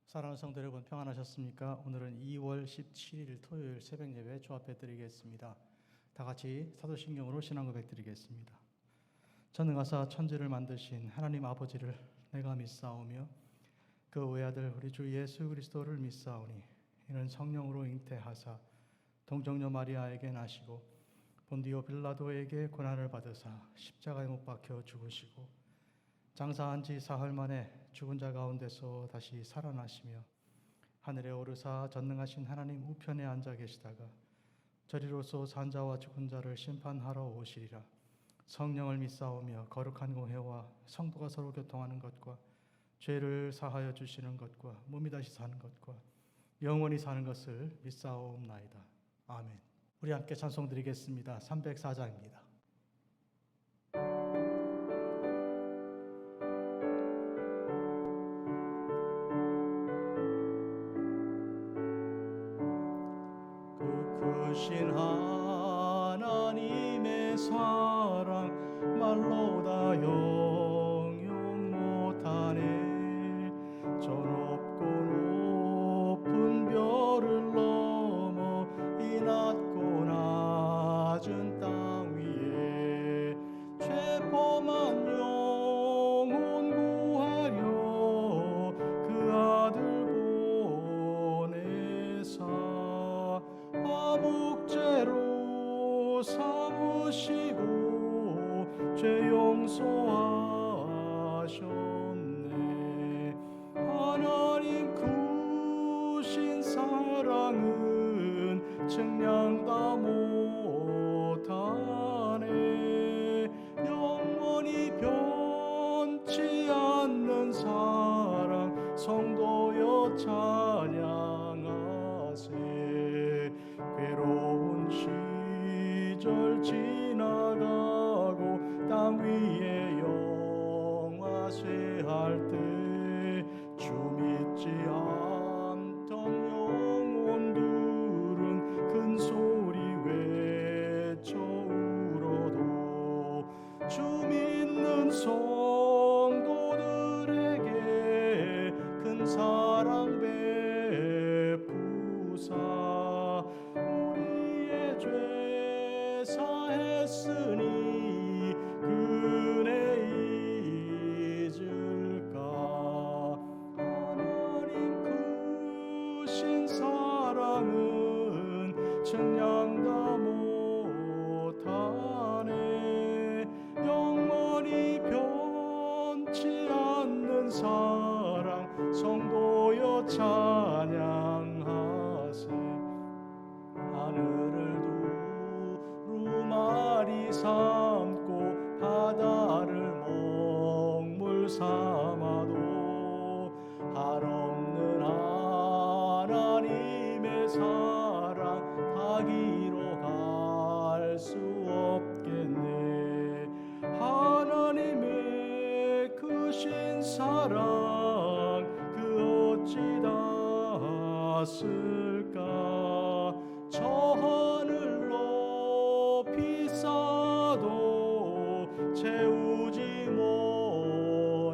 사랑하는 성도 여러분, 평안하셨습니까? 오늘은 2월 17일 토요일 새벽 예배 조합해 드리겠습니다. 다 같이 사도신경으로 신앙 고백 드리겠습니다. 전능하사 천지를 만드신 하나님 아버지를 내가 믿사오며 그 외아들 우리 주 예수 그리스도를 믿사오니 이는 성령으로 잉태하사 동정녀 마리아에게 나시고 본디오 빌라도에게 고난을 받으사 십자가에 못 박혀 죽으시고 장사한 지 사흘 만에 죽은 자 가운데서 다시 살아나시며 하늘에 오르사 전능하신 하나님 우편에 앉아 계시다가 저리로서 산 자와 죽은 자를 심판하러 오시리라. 성령을 믿사오며 거룩한 공회와 성도가 서로 교통하는 것과 죄를 사하여 주시는 것과 몸이 다시 사는 것과 영원히 사는 것을 믿사옵나이다. 아멘. 우리 함께 찬송 드리겠습니다. 304장입니다. 크신 하나님의 사랑 말로 다 형용 못하네. 저 높고 높은 별을 넘어 이 낮고 낮은 땅 위에 죄범한 영혼 구하려 그 아들 보내사 화목제로 삼으시고 죄 용서하셨네. 하나님 크신 사랑은 측량 다 못하네. 영원히 변치 않는 사랑 성도여 찬양하세. 괴로운 시절 지나가고 땅 위에 영화쇠할 때 주 믿지 않던 영혼들은 큰 소리 외쳐 울어도 주 믿는 성도들에게 큰 사랑 베푸사 우리의 죄 사했으니 그네 잊을까. 하나님 크신 사랑은 측량 다 못하네. 영원히 변치 않는 사랑 성도여 찬양하세. 하늘을 두루마리 삼고 바다를 먹물 삼아도 한없는 하나님의 사랑 닿기로 갈 수 없겠네. 하나님의 크신 사랑 그 어찌 닿았을까. 저 하늘 높이 쌓아도 채우지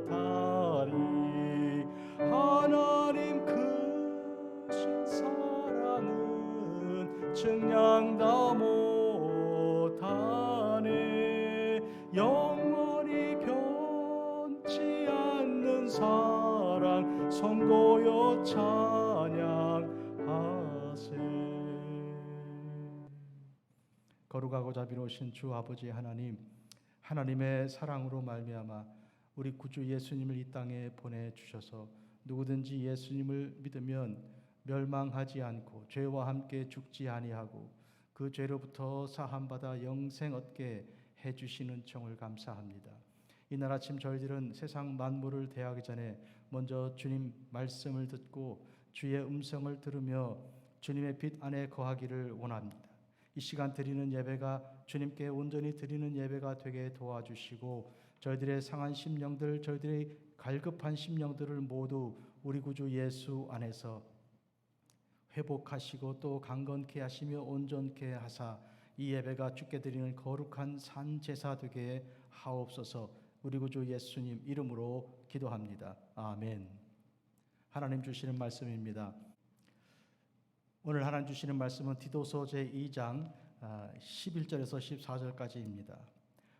못하리. 하나님 크신 사랑은 측량 다 못하네. 영원히 변치 않는 사랑 성도여 찬양하세. 거룩하고 자비로우신 주 아버지 하나님, 하나님의 사랑으로 말미암아 우리 구주 예수님을 이 땅에 보내주셔서 누구든지 예수님을 믿으면 멸망하지 않고 죄와 함께 죽지 아니하고 그 죄로부터 사함받아 영생 얻게 해주시는 청을 감사합니다. 이날 아침 저희들은 세상 만물을 대하기 전에 먼저 주님 말씀을 듣고 주의 음성을 들으며 주님의 빛 안에 거하기를 원합니다. 이 시간 드리는 예배가 주님께 온전히 드리는 예배가 되게 도와주시고 저희들의 상한 심령들, 저희들의 갈급한 심령들을 모두 우리 구주 예수 안에서 회복하시고 또 강건케 하시며 온전케 하사 이 예배가 주께 드리는 거룩한 산 제사 되게 하옵소서. 우리 구주 예수님 이름으로 기도합니다. 아멘. 하나님 주시는 말씀입니다. 오늘 하나님 주시는 말씀은 디도서 제2장 11절에서 14절까지입니다.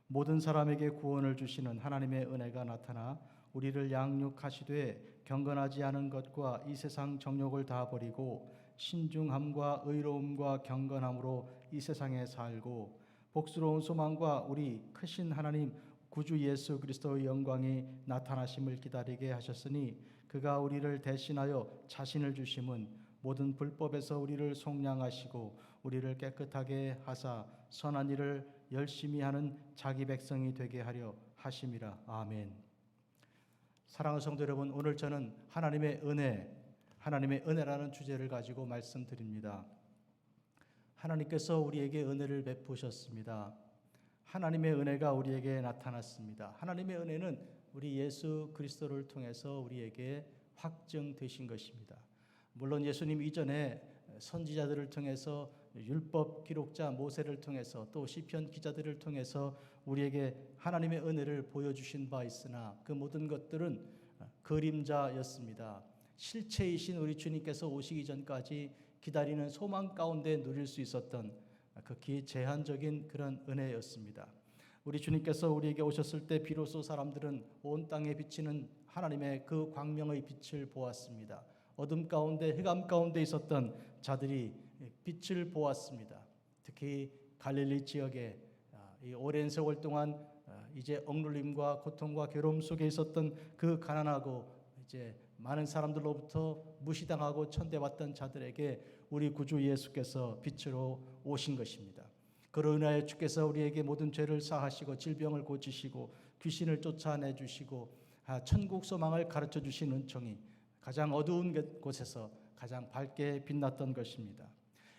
모든 사람에게 구원을 주시는 하나님의 은혜가 나타나 우리를 양육하시되 경건하지 않은 것과 이 세상 정욕을 다 버리고 신중함과 의로움과 경건함으로 이 세상에 살고 복스러운 소망과 우리 크신 하나님 구주 예수 그리스도의 영광이 나타나심을 기다리게 하셨으니 그가 우리를 대신하여 자신을 주심은 모든 불법에서 우리를 속량하시고 우리를 깨끗하게 하사 선한 일을 열심히 하는 자기 백성이 되게 하려 하심이라. 아멘. 사랑하는 성도 여러분, 오늘 저는 하나님의 은혜라는 주제를 가지고 말씀드립니다. 하나님께서 우리에게 은혜를 베푸셨습니다. 하나님의 은혜가 우리에게 나타났습니다. 하나님의 은혜는 우리 예수 그리스도를 통해서 우리에게 확증되신 것입니다. 물론 예수님 이전에 선지자들을 통해서 율법 기록자 모세를 통해서 또 시편 기자들을 통해서 우리에게 하나님의 은혜를 보여주신 바 있으나 그 모든 것들은 그림자였습니다. 실체이신 우리 주님께서 오시기 전까지 기다리는 소망 가운데 누릴 수 있었던 극히 제한적인 그런 은혜였습니다. 우리 주님께서 우리에게 오셨을 때 비로소 사람들은 온 땅에 비치는 하나님의 그 광명의 빛을 보았습니다. 어둠 가운데 흑암 가운데 있었던 자들이 빛을 보았습니다. 특히 갈릴리 지역에 이 오랜 세월 동안 이제 억눌림과 고통과 괴로움 속에 있었던 그 가난하고 이제 많은 사람들로부터 무시당하고 천대받던 자들에게 우리 구주 예수께서 빛으로 오신 것입니다. 그로 인하여 주께서 우리에게 모든 죄를 사하시고 질병을 고치시고 귀신을 쫓아내 주시고 천국 소망을 가르쳐 주신 은총이 가장 어두운 곳에서 가장 밝게 빛났던 것입니다.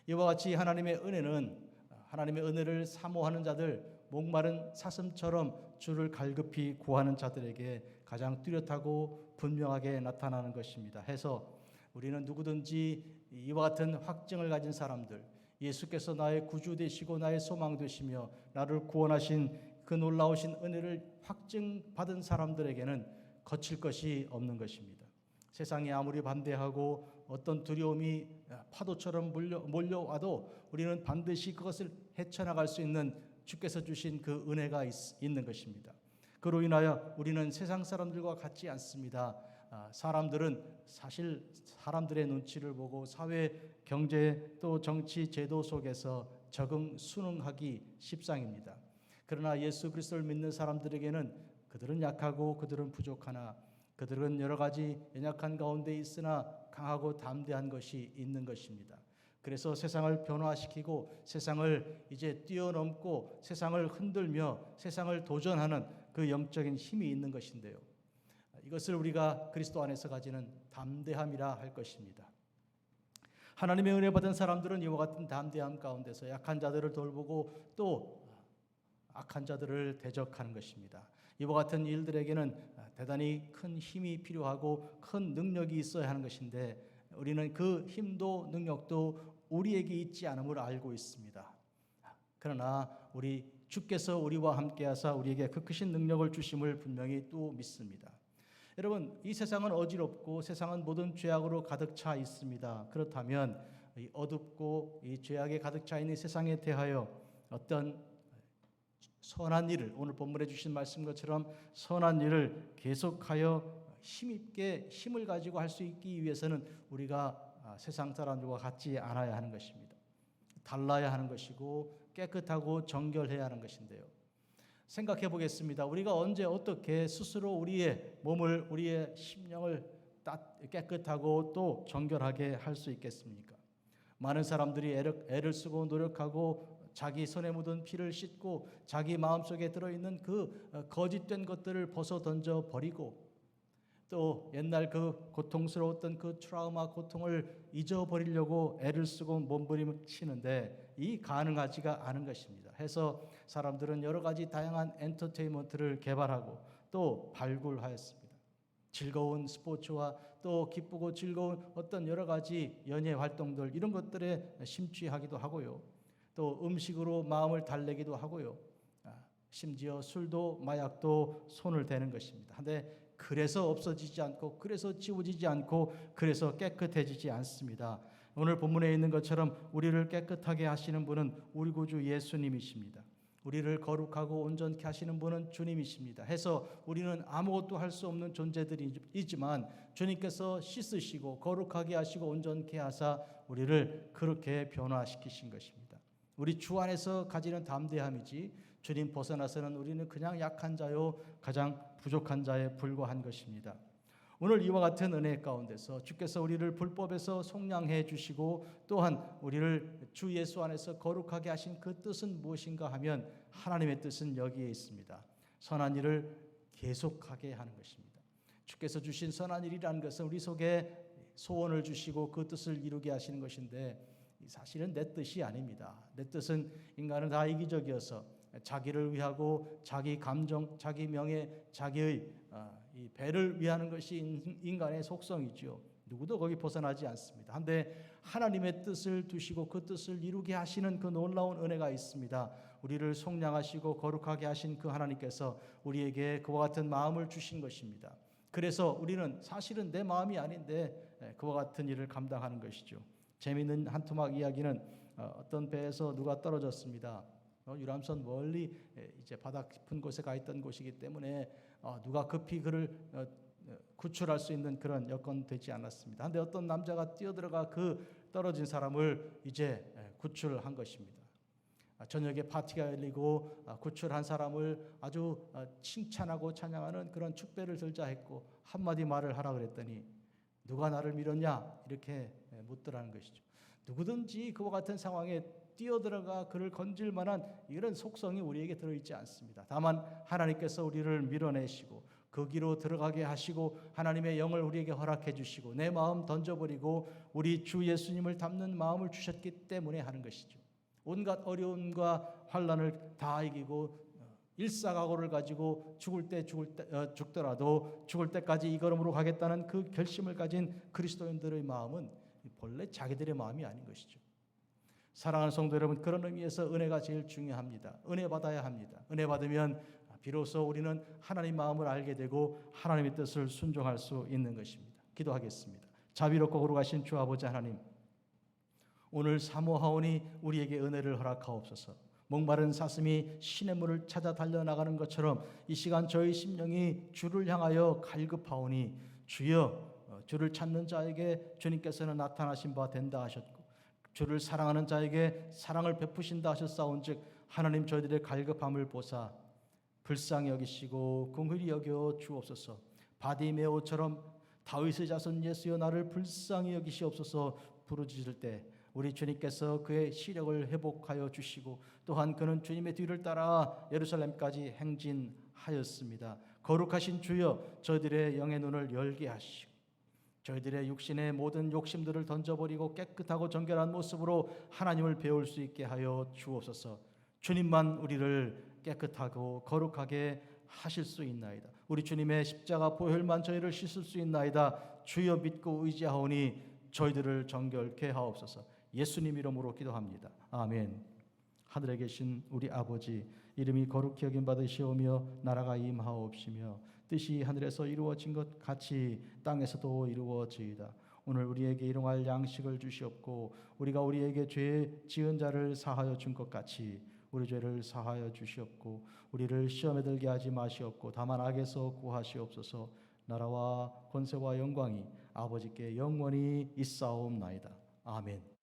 이와 같이 하나님의 은혜를 사모하는 자들, 목마른 사슴처럼 주를 갈급히 구하는 자들에게 가장 뚜렷하고 분명하게 나타나는 것입니다. 해서 우리는 누구든지 이와 같은 확증을 가진 사람들, 예수께서 나의 구주 되시고 나의 소망 되시며 나를 구원하신 그 놀라우신 은혜를 확증받은 사람들에게는 거칠 것이 없는 것입니다. 세상이 아무리 반대하고 어떤 두려움이 파도처럼 몰려와도 우리는 반드시 그것을 헤쳐나갈 수 있는 주께서 주신 그 은혜가 있는 것입니다. 그로 인하여 우리는 세상 사람들과 같지 않습니다. 사람들은 사실 사람들의 눈치를 보고 사회, 경제 또 정치 제도 속에서 순응하기 십상입니다. 그러나 예수 그리스도를 믿는 사람들에게는 그들은 약하고 그들은 부족하나 그들은 여러 가지 연약한 가운데 있으나 강하고 담대한 것이 있는 것입니다. 그래서 세상을 변화시키고 세상을 이제 뛰어넘고 세상을 흔들며 세상을 도전하는 그 영적인 힘이 있는 것인데요. 이것을 우리가 그리스도 안에서 가지는 담대함이라 할 것입니다. 하나님의 은혜 받은 사람들은 이와 같은 담대함 가운데서 약한 자들을 돌보고 또 악한 자들을 대적하는 것입니다. 이와 같은 일들에게는 대단히 큰 힘이 필요하고 큰 능력이 있어야 하는 것인데 우리는 그 힘도 능력도 우리에게 있지 않음을 알고 있습니다. 그러나 우리 주께서 우리와 함께하사 우리에게 그 크신 능력을 주심을 분명히 또 믿습니다. 여러분, 이 세상은 어지럽고 세상은 모든 죄악으로 가득 차 있습니다. 그렇다면 이 어둡고 이 죄악에 가득 차 있는 세상에 대하여 어떤 선한 일을, 오늘 본문에 주신 말씀 것처럼 선한 일을 계속하여 힘있게 힘을 가지고 할 수 있기 위해서는 우리가 세상 사람들과 같지 않아야 하는 것입니다. 달라야 하는 것이고 깨끗하고 정결해야 하는 것인데요. 생각해 보겠습니다. 우리가 언제 어떻게 스스로 우리의 몸을, 우리의 심령을 깨끗하고 또 정결하게 할 수 있겠습니까? 많은 사람들이 애를 쓰고 노력하고 자기 손에 묻은 피를 씻고 자기 마음속에 들어있는 그 거짓된 것들을 벗어 던져 버리고 또 옛날 그 고통스러웠던 그 트라우마 고통을 잊어버리려고 애를 쓰고 몸부림을 치는데 이 가능하지가 않은 것입니다. 해서 사람들은 여러 가지 다양한 엔터테인먼트를 개발하고 또 발굴하였습니다. 즐거운 스포츠와 또 기쁘고 즐거운 어떤 여러 가지 연예 활동들 이런 것들에 심취하기도 하고요. 또 음식으로 마음을 달래기도 하고요. 심지어 술도 마약도 손을 대는 것입니다. 근데 그래서 없어지지 않고, 그래서 지워지지 않고, 그래서 깨끗해지지 않습니다. 오늘 본문에 있는 것처럼 우리를 깨끗하게 하시는 분은 우리 구주 예수님이십니다. 우리를 거룩하고 온전케 하시는 분은 주님이십니다. 해서 우리는 아무것도 할 수 없는 존재들이지만 주님께서 씻으시고 거룩하게 하시고 온전케 하사 우리를 그렇게 변화시키신 것입니다. 우리 주 안에서 가지는 담대함이지 주님 벗어나서는 우리는 그냥 약한 자요, 가장 부족한 자에 불과한 것입니다. 오늘 이와 같은 은혜 가운데서 주께서 우리를 불법에서 속량해 주시고 또한 우리를 주 예수 안에서 거룩하게 하신 그 뜻은 무엇인가 하면 하나님의 뜻은 여기에 있습니다. 선한 일을 계속하게 하는 것입니다. 주께서 주신 선한 일이라는 것은 우리 속에 소원을 주시고 그 뜻을 이루게 하시는 것인데 사실은 내 뜻이 아닙니다. 내 뜻은 인간은 다 이기적이어서 자기를 위하고 자기 감정, 자기 명예, 자기의 이 배를 위하는 것이 인간의 속성이지요. 누구도 거기 벗어나지 않습니다. 한데 하나님의 뜻을 두시고 그 뜻을 이루게 하시는 그 놀라운 은혜가 있습니다. 우리를 속량하시고 거룩하게 하신 그 하나님께서 우리에게 그와 같은 마음을 주신 것입니다. 그래서 우리는 사실은 내 마음이 아닌데 그와 같은 일을 감당하는 것이죠. 재미있는 한 토막 이야기는 어떤 배에서 누가 떨어졌습니다. 유람선 멀리 이제 바다 깊은 곳에 가 있던 곳이기 때문에 누가 급히 그를 구출할 수 있는 그런 여건 되지 않았습니다. 그런데 어떤 남자가 뛰어들어가 그 떨어진 사람을 이제 구출한 것입니다. 저녁에 파티가 열리고 구출한 사람을 아주 칭찬하고 찬양하는 그런 축배를 들자 했고 한마디 말을 하라 그랬더니 누가 나를 밀었냐 이렇게 묻더라는 것이죠. 누구든지 그와 같은 상황에 뛰어들어가 그를 건질 만한 이런 속성이 우리에게 들어있지 않습니다. 다만 하나님께서 우리를 밀어내시고 그 길로 들어가게 하시고 하나님의 영을 우리에게 허락해 주시고 내 마음 던져버리고 우리 주 예수님을 닮는 마음을 주셨기 때문에 하는 것이죠. 온갖 어려움과 환난을 다 이기고 일사각오를 가지고 죽더라도 죽을 때까지 이 걸음으로 가겠다는 그 결심을 가진 그리스도인들의 마음은 본래 자기들의 마음이 아닌 것이죠. 사랑하는 성도 여러분, 그런 의미에서 은혜가 제일 중요합니다. 은혜 받아야 합니다. 은혜 받으면 비로소 우리는 하나님 마음을 알게 되고 하나님의 뜻을 순종할 수 있는 것입니다. 기도하겠습니다. 자비롭고 거룩하신 주 아버지 하나님, 오늘 사모하오니 우리에게 은혜를 허락하옵소서. 목마른 사슴이 시냇물을 찾아 달려나가는 것처럼 이 시간 저희 심령이 주를 향하여 갈급하오니 주여, 주를 찾는 자에게 주님께서는 나타나신 바 된다 하셨고 주를 사랑하는 자에게 사랑을 베푸신다 하셨사온즉 하나님 저희들의 갈급함을 보사 불쌍히 여기시고 긍휼히 여겨 주옵소서. 바디메오처럼 다윗의 자손 예수여 나를 불쌍히 여기시옵소서 부르짖을 때 우리 주님께서 그의 시력을 회복하여 주시고 또한 그는 주님의 뒤를 따라 예루살렘까지 행진하였습니다. 거룩하신 주여 저희들의 영의 눈을 열게 하시고 저희들의 육신의 모든 욕심들을 던져버리고 깨끗하고 정결한 모습으로 하나님을 배울 수 있게 하여 주옵소서. 주님만 우리를 깨끗하고 거룩하게 하실 수 있나이다. 우리 주님의 십자가 보혈만 저희를 씻을 수 있나이다. 주여 믿고 의지하오니 저희들을 정결케 하옵소서. 예수님 이름으로 기도합니다. 아멘. 하늘에 계신 우리 아버지, 이름이 거룩히 여김 받으시오며 나라가 임하옵시며 뜻이 하늘에서 이루어진 것 같이 땅에서도 이루어지이다. 오늘 우리에게 일용할 양식을 주시옵고 우리가 우리에게 죄 지은 자를 사하여 준 것 같이 우리 죄를 사하여 주시옵고 우리를 시험에 들게 하지 마시옵고 다만 악에서 구하시옵소서. 나라와 권세와 영광이 아버지께 영원히 있사옵나이다. 아멘.